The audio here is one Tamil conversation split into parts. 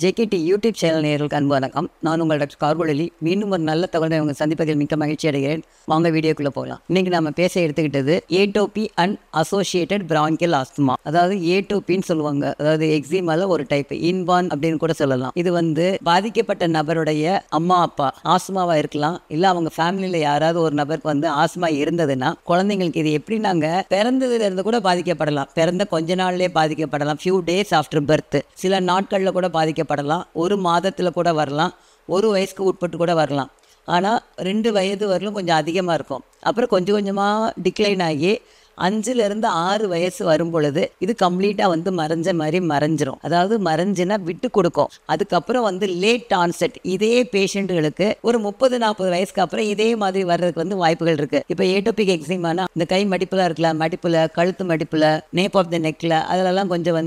ஜேகேடி யூடியூப் சேனல் நேயர்களுக்கு அன்பு வணக்கம். நான் உங்கள் டாக்டர் கார்குழலி. மீண்டும் ஒரு நல்ல தகவலை உங்கள் சந்திப்பதில் மிக்க மகிழ்ச்சி அடைகிறேன். வாங்க வீடியோக்குள்ளே போகலாம். இன்னைக்கு நம்ம பேச எடுத்துக்கிட்டது ஏட்டோபி அண்ட் அசோசியேட்டட் பிராங்கியல் ஆஸ்துமா, அதாவது ஏட்டோபின்னு சொல்லுவாங்க. அதாவது எக்ஸிமால ஒரு டைப், இன்பான் அப்படின்னு கூட சொல்லலாம். இது பாதிக்கப்பட்ட நபருடைய அம்மா அப்பா ஆஸ்துமாவா இருக்கலாம், இல்ல அவங்க ஃபேமிலியில யாராவது ஒரு நபருக்கு ஆஸ்துமா இருந்ததுன்னா குழந்தைங்களுக்கு இது எப்படி பிறந்ததுல இருந்து கூட பாதிக்கப்படலாம். பிறந்த கொஞ்ச நாள்லயே பாதிக்கப்படலாம், ஃபியூ டேஸ் ஆஃப்டர் பர்த், சில நாட்கள்ல கூட பாதிக்கப்படலாம், ஒரு மாதத்தில் கூட வரலாம், ஒரு வயசுக்கு உட்பட்டு கூட வரலாம். ஆனால் 2 வயது வரலும் கொஞ்சம் அதிகமாக இருக்கும். அப்புறம் கொஞ்சம் கொஞ்சமாக டிக்ளைன் ஆகி 5லேருந்து 6 வயசு வரும் பொழுது இது கம்ப்ளீட்டாக மறைஞ்ச மாதிரி மறைஞ்சிரும். அதாவது மறைஞ்சுன்னா விட்டு கொடுக்கும். அதுக்கப்புறம் லேட் ஆன்செட், இதே பேஷண்ட்டுகளுக்கு ஒரு 30-40 வயசுக்கு அப்புறம் இதே மாதிரி வர்றதுக்கு வாய்ப்புகள் இருக்குது. இப்போ ஏட்டோபிக் எக்ஸிமானா இந்த கை மடிப்புலாம் இருக்குல்ல, மடிப்பில், கழுத்து மடிப்பில், நேப் ஆஃப் த நெக்கில், அதிலெல்லாம் கொஞ்சம்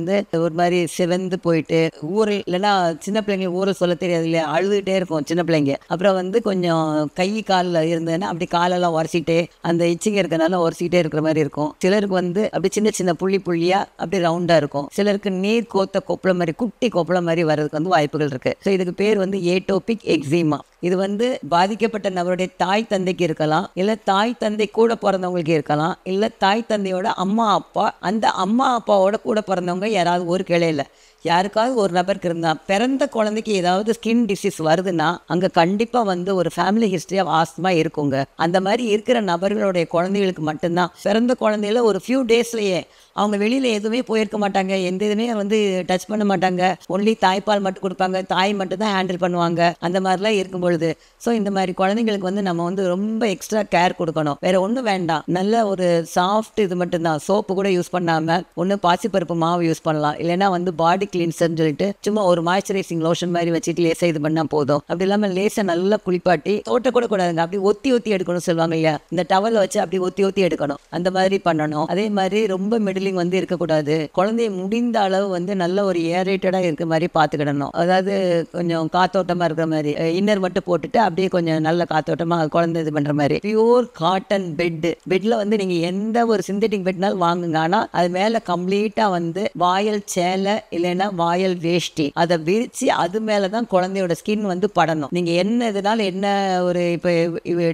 ஒரு மாதிரி சிவந்து போயிட்டு ஊரல், இல்லைன்னா சின்ன பிள்ளைங்களுக்கு ஊரல் சொல்ல தெரியாது இல்லையா, அழுதுகிட்டே இருக்கும் சின்ன பிள்ளைங்க. அப்புறம் கொஞ்சம் கை காலில் இருந்ததுன்னா அப்படி காலெல்லாம் உரசிட்டே, அந்த இச்சிங்க இருக்கிறனால உரசிக்கிட்டே இருக்கிற மாதிரி இருக்கும். சிலருக்கு அப்படி சின்ன சின்ன புள்ளி புள்ளியா அப்படி ரவுண்டா இருக்கும். சிலருக்கு நீர் கோத்த கொப்பளம் மாதிரி, குட்டி கொப்பளம் மாதிரி வர்றதுக்கு வாய்ப்புகள் இருக்கு. ஸோ இதுக்கு பேர் ஏட்டோபிக் எக்ஸிமா. இது பாதிக்கப்பட்ட நபருடைய தாய் தந்தைக்கு இருக்கலாம், இல்ல தாய் தந்தை கூட பிறந்தவங்களுக்கு இருக்கலாம், இல்ல தாய் தந்தையோட அம்மா அப்பா, அந்த அம்மா அப்பாவோட கூட பிறந்தவங்க யாராவது ஒரு கிளையில யாருக்காவது ஒரு நபருக்கு இருந்தால், பிறந்த குழந்தைக்கு ஏதாவது ஸ்கின் டிசீஸ் வருதுன்னா அங்கே கண்டிப்பாக ஒரு ஃபேமிலி ஹிஸ்ட்ரி ஆஃப் ஆஸ்துமா இருக்குங்க. அந்த மாதிரி இருக்கிற நபர்களுடைய குழந்தைகளுக்கு மட்டும்தான், பிறந்த குழந்தையில ஒரு ஃபியூ டேஸ்லேயே அவங்க வெளியில் எதுவுமே போயிருக்க மாட்டாங்க, எந்த இதுவுமே டச் பண்ண மாட்டாங்க, ஒன்லி தாய்ப்பால் மட்டும் கொடுப்பாங்க, தாய் மட்டும் தான் ஹேண்டில் பண்ணுவாங்க, அந்த மாதிரிலாம் இருக்கும் பொழுது ஸோ இந்த மாதிரி குழந்தைங்களுக்கு நம்ம ரொம்ப எக்ஸ்ட்ரா கேர் கொடுக்கணும். வேற ஒன்றும் வேண்டாம், நல்ல ஒரு சாஃப்ட் இது மட்டும்தான், சோப்பு கூட யூஸ் பண்ணாமல் ஒன்று பாசிப்பருப்பு மாவு யூஸ் பண்ணலாம், இல்லைன்னா பாடி கிளீன்சர்னு சொல்லிட்டு சும்மா ஒரு மாய்ஸ்சரைசிங் லோஷன் மாதிரி வச்சுட்டு லேசாக இது பண்ணால் போதும். அப்படி இல்லாமல் லேசாக நல்லா குளிப்பாட்டி தோட்ட கூட கூடாதுங்க, அப்படி ஒத்தி ஒத்தி எடுக்கணும் சொல்லுவாங்க இல்லையா, இந்த டவலை வச்சு அப்படி ஒத்தி ஒத்தி எடுக்கணும், அந்த மாதிரி பண்ணணும். அதே மாதிரி ரொம்ப மிடிலிங் இருக்கக்கூடாது. குழந்தைய முடிந்த அளவு நல்ல ஒரு ஏரேட்டடாக இருக்கிற மாதிரி பார்த்துக்கிடணும். அதாவது கொஞ்சம் காத்தோட்டமாக இருக்கிற மாதிரி இன்னர் மட்டும் போட்டுட்டு அப்படியே கொஞ்சம் நல்ல காத்தோட்டமாக குழந்தை இது பண்ணுற மாதிரி. பியூர் காட்டன் பெட்ல நீங்கள் எந்த ஒரு சிந்தட்டிக் பெட்னாலும் வாங்குங்க, ஆனால் அது மேலே கம்ப்ளீட்டாக வாயல் சேலை இல்லைன்னா வாயல் வேஷ்டி அதை விரிச்சு அது மேலதான் குழந்தையோட ஸ்கின் படணும். நீங்க என்ன இதனால என்ன ஒரு இப்ப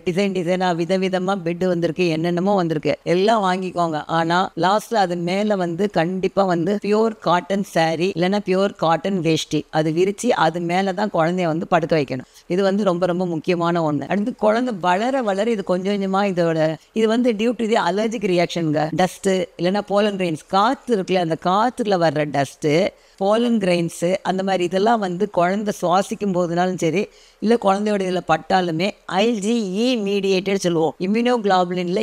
டிசைனா விதவிதமா பெட் வந்திருக்கு, என்னென்னமோ வந்திருக்கு, எல்லாம் வாங்கிக்கோங்க. ஆனா லாஸ்ட்ல அது மேல கண்டிப்பா பியூர் காட்டன் சாரி இல்லைன்னா பியூர் காட்டன் வேஷ்டி அது விரிச்சு அது மேலதான் குழந்தைய படுக்க வைக்கணும். இது ரொம்ப ரொம்ப முக்கியமான ஒண்ணு. அடுத்து குழந்தை வளர வளர இது கொஞ்சம் கொஞ்சமா இது டியூ டு தி அலர்ஜிக் ரியாக்ஷனுங்க. டஸ்ட் இல்லைன்னா போலன் கிரெயின்ஸ், காத்து இருக்குல்ல, அந்த காத்துல வர்ற டஸ்ட், போலன் கிரெயின்ஸு, அந்த மாதிரி இதெல்லாம் குழந்தை சுவாசிக்கும் போதுனாலும் சரி, இல்லை குழந்தையோட இதில் பட்டாலுமே IgE மீடியேட்டட் சொல்லுவோம். இம்யூனோகுளோபுலின்ல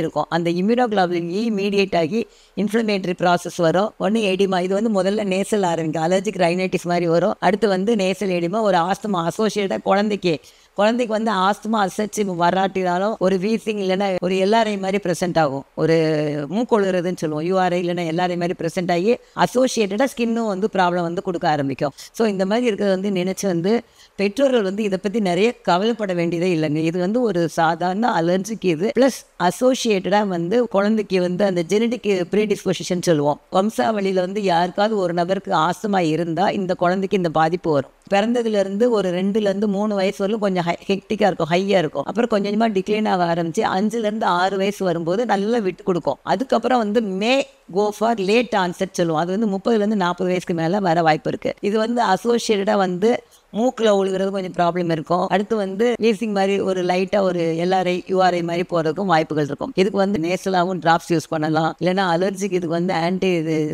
இருக்கும். அந்த இம்யூனோகுளோபுலின் மீடியேட் ஆகி இன்ஃப்ளமேட்டரி ப்ராசஸ் வரும். ஒன்று எடிமா, இது முதல்ல நேசல் ஆரம்பிக்கும், அலர்ஜிக் ரைனைட்டிஸ் மாதிரி வரும். அடுத்து நேசல் எடிமா, ஒரு ஆஸ்துமா அசோசியேட்டாக குழந்தைக்கு ஆஸ்துமா அசச்சு வராட்டினாலும் ஒரு வீசிங் இல்லைன்னா ஒரு எல்லாரை மாதிரி ப்ரெசென்ட் ஆகும், ஒரு மூக்கொழுறதுன்னு சொல்லுவோம், URI இல்லைன்னா எல்லாரை மாதிரி ப்ரெசென்ட் ஆகி அசோசியேட்டடாக ஸ்கின்னும் ப்ராப்ளம் கொடுக்க ஆரம்பிக்கும். ஸோ இந்த மாதிரி இருக்கிறது நினைச்சு பெற்றோர்கள் இதை பற்றி நிறைய கவலைப்பட வேண்டியதே இல்லைங்க. இது ஒரு சாதாரண அலர்ஜிக்கு, இது ப்ளஸ் அசோசியேட்டடாக குழந்தைக்கு அந்த ஜெனடிக் ப்ரீடிஸ்பொசிஷன் சொல்லுவோம். வம்சாவளியில் யாருக்காவது ஒரு நபருக்கு ஆஸ்துமா இருந்தால் இந்த குழந்தைக்கு இந்த பாதிப்பு வரும். பிறந்ததுலேருந்து ஒரு 2லேருந்து 3 வயசு வரலும் கொஞ்சம் ஹெக்டிக்காக இருக்கும், ஹையாக இருக்கும். அப்புறம் கொஞ்சம் கொஞ்சமாக டிக்ளைன் ஆக ஆரம்பிச்சு 5லேருந்து 6 வயசு வரும்போது நல்லா விட்டு கொடுக்கும். அதுக்கப்புறம் மே கோ ஃபார் லேட் ஆன்செட் சொல்லுவோம். அது 30லேருந்து 40 வயசுக்கு மேலே வர வாய்ப்பு இருக்குது. இது அசோசியேட்டடாக மூக்கில் ஒழுகிறது கொஞ்சம் ப்ராப்ளம் இருக்கும். அடுத்து வீசிங் மாதிரி ஒரு லைட்டாக ஒரு LRI URI மாதிரி போகிறதுக்கும் வாய்ப்புகள் இருக்கும். இதுக்கு நேசலாகவும் ட்ராப்ஸ் யூஸ் பண்ணலாம், இல்லைன்னா அலர்ஜிக்கு இதுக்கு ஆன்டி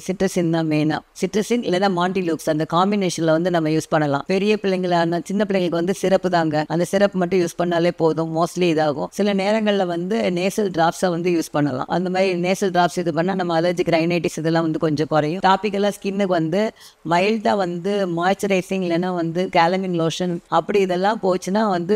சிட்ரசின் தான் மெயினாக, சிட்ரசின் இல்லைன்னா மாண்டிலூக்ஸ், அந்த காம்பினேஷனில் நம்ம யூஸ் பண்ணலாம். பெரிய பிள்ளைங்களான சின்ன பிள்ளைங்களுக்கு சிறப்பு தாங்க, அந்த சிறப்பு மட்டும் யூஸ் பண்ணாலே போதும், மோஸ்ட்லி இதாகும். சில நேரங்களில் நேசல் ட்ராப்ஸை யூஸ் பண்ணலாம். அந்த மாதிரி நேசல் ட்ராப்ஸ் இது பண்ணால் நம்ம அலர்ஜிக் ரைனைட்டிஸ் இதெல்லாம் கொஞ்சம் குறையும். டாபிக்கலாக ஸ்கின்னுக்கு மைல்டாக மாய்ஸ்சரைசிங் இல்லைன்னா கேலமின் லோஷன் அப்படி இதெல்லாம் போச்சுன்னா வந்து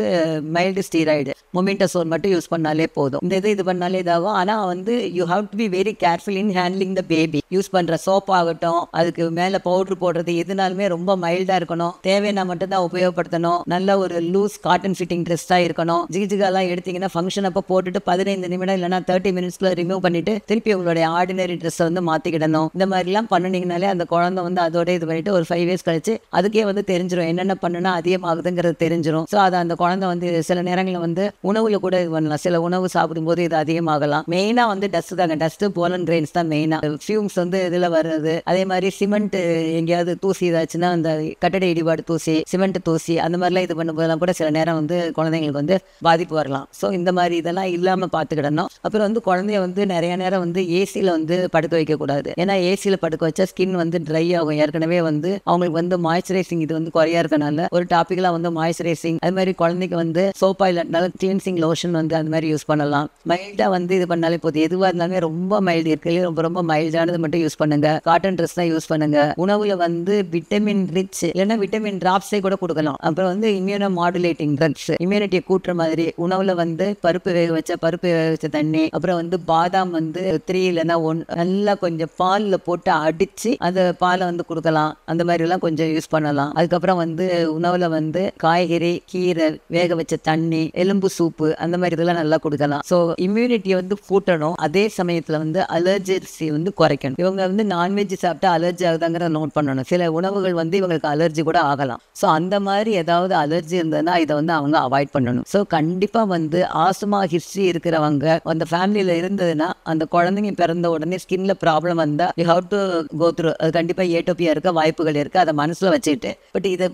மைல்டு ஸ்டீராய்டு மொமெண்டசோல் மட்டும் யூஸ் பண்ணாலே போதும். இந்த இது பண்ணாலே இதாகும். ஆனால் வந்து you have to be very careful in handling the baby. Use பண்ணுற சோப் ஆகட்டும், அதுக்கு மேலே பவுட்ரு போடுறது எதுனாலுமே ரொம்ப மைல்டாக இருக்கணும். தேவையான மட்டும்தான் உபயோகப்படுத்தணும். நல்ல ஒரு லூஸ் காட்டன் ஃபிட்டிங் ட்ரெஸ்ஸாக இருக்கணும். ஜிகிஜிகாலாம் எடுத்தீங்கன்னா ஃபங்க்ஷன் அப்போ போட்டுட்டு 15 நிமிடம் இல்லைனா 30 மினிட்ஸ்ல ரிமூவ் பண்ணிட்டு திருப்பி உங்களுடைய ஆர்டினரி ட்ரெஸ்ஸை வந்து மாற்றிக்கிடணும். இந்த மாதிரிலாம் பண்ணினீங்கனாலே அந்த குழந்தை வந்து அதோட இது பண்ணிட்டு ஒரு 5 இயர்ஸ் கழிச்சு அதுக்கே வந்து தெரிஞ்சிடும் என்னென்ன பண்ணுனா அதிகமாகுதுங்கிறது தெரிஞ்சிடும். ஸோ அதை அந்த குழந்தை வந்து சில நேரங்களில் வந்து உணவுல கூட இது பண்ணலாம். சில உணவு சாப்பிடும்போது இது அதிகமாகலாம். மெயினாக வந்து டஸ்ட் தாங்க. டஸ்ட் போலன் கிரெயின்ஸ் தான் மெயினாக. ஃபியூம்ஸ் வந்து இதில் வருது. அதே மாதிரி சிமெண்ட் எங்கேயாவது தூசி இதாச்சுன்னா அந்த கட்டட இடிபாடு தூசி, சிமெண்ட் தூசி அந்த மாதிரிலாம் இது பண்ணும்போதெல்லாம் கூட சில நேரம் வந்து குழந்தைங்களுக்கு வந்து பாதிப்பு வரலாம். ஸோ இந்த மாதிரி இதெல்லாம் இல்லாமல் பார்த்துக்கிடணும். அப்புறம் வந்து குழந்தைய வந்து நிறைய நேரம் வந்து ஏசியில் வந்து படுக்க வைக்கக்கூடாது. ஏன்னா ஏசியில் படுக்க வச்சா ஸ்கின் வந்து ட்ரை ஆகும். ஏற்கனவே வந்து அவங்களுக்கு வந்து மாய்ஸ்சரைசிங் இது வந்து குறையா இருக்கனால ஒரு டாப்பிக்கெலாம் வந்து மாய்ஸ்சரைசிங், அது மாதிரி குழந்தைக்கு வந்து சோப்பா இல்லைனால கிளீன்சிங் லோஷன் வந்து அந்த மாதிரி யூஸ் பண்ணலாம். மைல்டாக வந்து இது பண்ணாலே போதும். எதுவாக இருந்தாலுமே ரொம்ப மைல்டு இருக்கு, ரொம்ப ரொம்ப மைல்டானது மட்டும் யூஸ் பண்ணுங்க. காட்டன் ட்ரெஸ் தான் யூஸ் பண்ணுங்க. உணவுல வந்து விட்டமின் ரிச் இல்லைன்னா விட்டமின் டிராப்ஸே கூட கொடுக்கலாம். அப்புறம் வந்து இம்யூனோ மாடுலேட்டிங் ட்ரக்ஸ், இம்யூனிட்டியை கூட்டுற மாதிரி உணவுல வந்து பருப்பு வேக வச்ச தண்ணி, அப்புறம் வந்து பாதாம் வந்து 3 இல்லைன்னா 1 நல்லா கொஞ்சம் பாலில் போட்டு அடிச்சு அந்த பாலை வந்து கொடுக்கலாம். அந்த மாதிரி எல்லாம் கொஞ்சம் யூஸ் பண்ணலாம். அதுக்கப்புறம் வந்து உணவுல வந்து காய்கறி, கீரை, வேக வச்ச தண்ணி, எலும்பு சூப்பு அந்த மாதிரி இதெல்லாம் நல்லா கொடுக்கலாம். ஸோ இம்யூனிட்டியை வந்து கூட்டணும். அதே சமயத்தில் வந்து அலர்ஜி வந்து குறைக்கணும். இவங்க வந்து நான்வெஜ் சாப்பிட்டா அலர்ஜி ஆகுதாங்கிறத நோட் பண்ணணும். சில உணவுகள் வந்து இவங்களுக்கு அலர்ஜி கூட ஆகலாம். ஸோ அந்த மாதிரி ஏதாவது அலர்ஜி இருந்ததுன்னா இதை வந்து அவங்க அவாய்ட் பண்ணணும். ஸோ கண்டிப்பாக வந்து ஆஸ்துமா ஹிஸ்ட்ரி இருக்கிறவங்க அந்த ஃபேமிலியில் இருந்ததுன்னா அந்த குழந்தைங்க பிறந்த உடனே ஸ்கின்ல ப்ராப்ளம் வந்தால் you have to go through. அது கண்டிப்பாக ஏட்டோப்பியா இருக்க வாய்ப்புகள் இருக்குது. அதை மனசில் வச்சுக்கிட்டு பட் இதை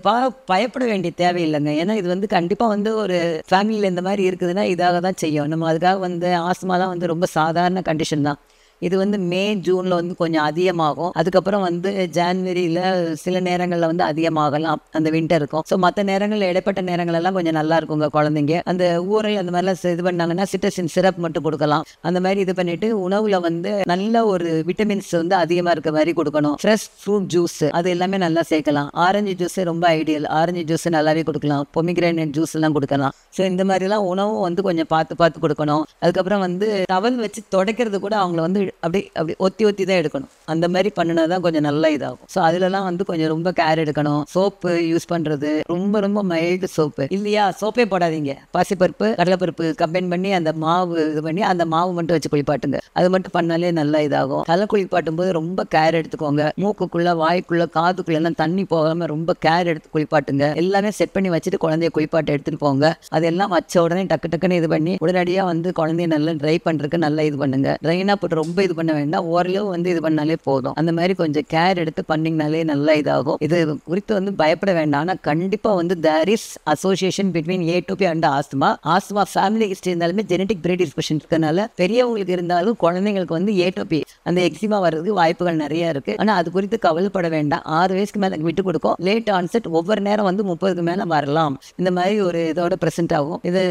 பயப்பட வேண்டிய தேவையில்லைங்க. ஏன்னா இது வந்து கண்டிப்பாக வந்து ஒரு ஃபேமிலியில் இந்த மாதிரி இருக்குதுன்னா இதாக தான் செய்யும். நம்ம அதுக்காக வந்து ஆஸ்துமாலாம் வந்து ரொம்ப சாதாரண கண்டிஷன் தான். இது வந்து மே ஜூனில் வந்து கொஞ்சம் அதிகமாகும். அதுக்கப்புறம் வந்து ஜான்வரியில் சில நேரங்களில் வந்து அதிகமாகலாம் அந்த வின்டர் இருக்கும். ஸோ மற்ற நேரங்களில் இடைப்பட்ட நேரங்களெல்லாம் கொஞ்சம் நல்லா இருக்குங்க. குழந்தைங்க அந்த ஊரை அந்த மாதிரிலாம் இது பண்ணாங்கன்னா சிட்ரசின் சிரப் மட்டும் கொடுக்கலாம். அந்த மாதிரி இது பண்ணிட்டு உணவில் வந்து நல்ல ஒரு விட்டமின்ஸ் வந்து அதிகமாக இருக்க மாதிரி கொடுக்கணும். ஃப்ரெஷ் ஃப்ரூட் ஜூஸ் அது எல்லாமே நல்லா சேர்க்கலாம். ஆரஞ்சு ஜூஸ் ரொம்ப ஐடியல். ஆரஞ்சு ஜூஸ் நல்லாவே கொடுக்கலாம். பொமிகிரானேட் ஜூஸ் எல்லாம் கொடுக்கலாம். ஸோ இந்த மாதிரிலாம் உணவும் வந்து கொஞ்சம் பார்த்து கொடுக்கணும். அதுக்கப்புறம் வந்து டவல் வச்சு துடைக்கிறது கூட அவங்கள வந்து அப்படி ஒத்தி தான் எடுக்கணும். அந்த மாதிரி பண்ணினா தான் கொஞ்சம் நல்லா இதாகும். ஸோ அதுலலாம் வந்து கொஞ்சம் ரொம்ப கேர் எடுக்கணும். சோப்பு யூஸ் பண்ணுறது ரொம்ப ரொம்ப மைல்டு சோப்பு இல்லையா, சோப்பே போடாதீங்க. பாசிப்பருப்பு கடலைப்பருப்பு கம்பைன் பண்ணி அந்த மாவு இது பண்ணி அந்த மாவு மட்டும் வச்சு குளிப்பாட்டுங்க. அது மட்டும் பண்ணாலே நல்லா இதாகும். தலை குளிப்பாட்டும் போது ரொம்ப கேர் எடுத்துக்கோங்க. மூக்குக்குள்ள, வாய்க்குள்ள, காதுக்குள்ளெல்லாம் தண்ணி போகாமல் ரொம்ப கேர் எடுத்து குளிப்பாட்டுங்க. எல்லாமே செட் பண்ணி வச்சுட்டு குழந்தைய குளிப்பாட்டை எடுத்துகிட்டு போங்க. அதெல்லாம் வச்ச உடனே டக்குன்னு இது பண்ணி உடனடியாக வந்து குழந்தைய நல்லா ட்ரை பண்ணுறதுக்கு நல்லா இது பண்ணுங்க. ட்ரைனாக போட்டு ரொம்ப இது பண்ண வேண்டாம். ஓரளவு வந்து இது பண்ணாலே போதும். அந்த மாதிரி கொஞ்சம் கேர் எடுத்து பண்ணிங்கனாலே நல்லா இதாகும். இது குறித்து வந்து பயப்பட வேண்டாம். ஆனால் கண்டிப்பாக வந்து there is association between atopy and asthma family history இருந்தாலுமே ஜெனடிக் ப்ரீடிஸ்போஷன் இருக்கனால பெரியவங்களுக்கு இருந்தாலும் குழந்தைங்களுக்கு வந்து ஏட்டோபி அந்த எக்ஸிமா வர்றதுக்கு வாய்ப்புகள் நிறைய இருக்கு. ஆனால் அது குறித்து கவலைப்பட வேண்டாம். 6 வயசுக்கு மேலே விட்டு கொடுக்கும். லேட் ஆன்செட் ஒவ்வொரு நேரம் வந்து 30க்கு மேலே வரலாம். இந்த மாதிரி ஒரு இதோட ப்ரெசென்ட் ஆகும். இது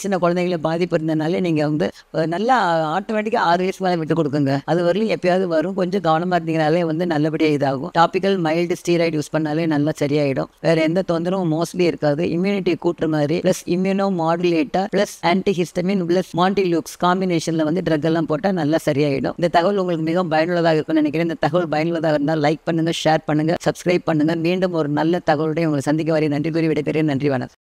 சின்ன குழந்தைங்களை பாதிப்பு இருந்ததுனாலே நீங்கள் வந்து நல்லா ஆட்டோமேட்டிக்காக 6 வயசுக்கு மேலே விட்டு கொடுக்குங்க. அது வரலையும் எப்பயாவது வரும். கொஞ்சம் கவனமாக இருந்தீங்கனாலே வந்து நல்லபடியாக இதாகும். டாபிக்கல் மைல்டு ஸ்டீராய்டு யூஸ் பண்ணாலே நல்லா சரியாயிடும். வேற எந்த தொந்தரவும் மோஸ்ட்லி இருக்காது. இம்யூனிட்டி கூட்டுற மாதிரி plus immunomodulator plus antihistamine plus montelukast காம்பினேஷன்ல வந்து ட்ரக் எல்லாம் போட்டால் நல்லா சரியாயிடும். இந்த தகவல் உங்களுக்கு மிகவும் பயனுள்ளதாக இருக்கும்னு நினைக்கிறேன். இந்த தகவல் பயனுள்ளதாக இருந்தால் லைக் பண்ணுங்க, ஷேர் பண்ணுங்க, சப்ஸ்கிரைப் பண்ணுங்க. மீண்டும் ஒரு நல்ல தகவலுடைய உங்களை சந்திக்க வரை நன்றி கூறி விடைபெறுகிறேன். நன்றி, வணக்கம்.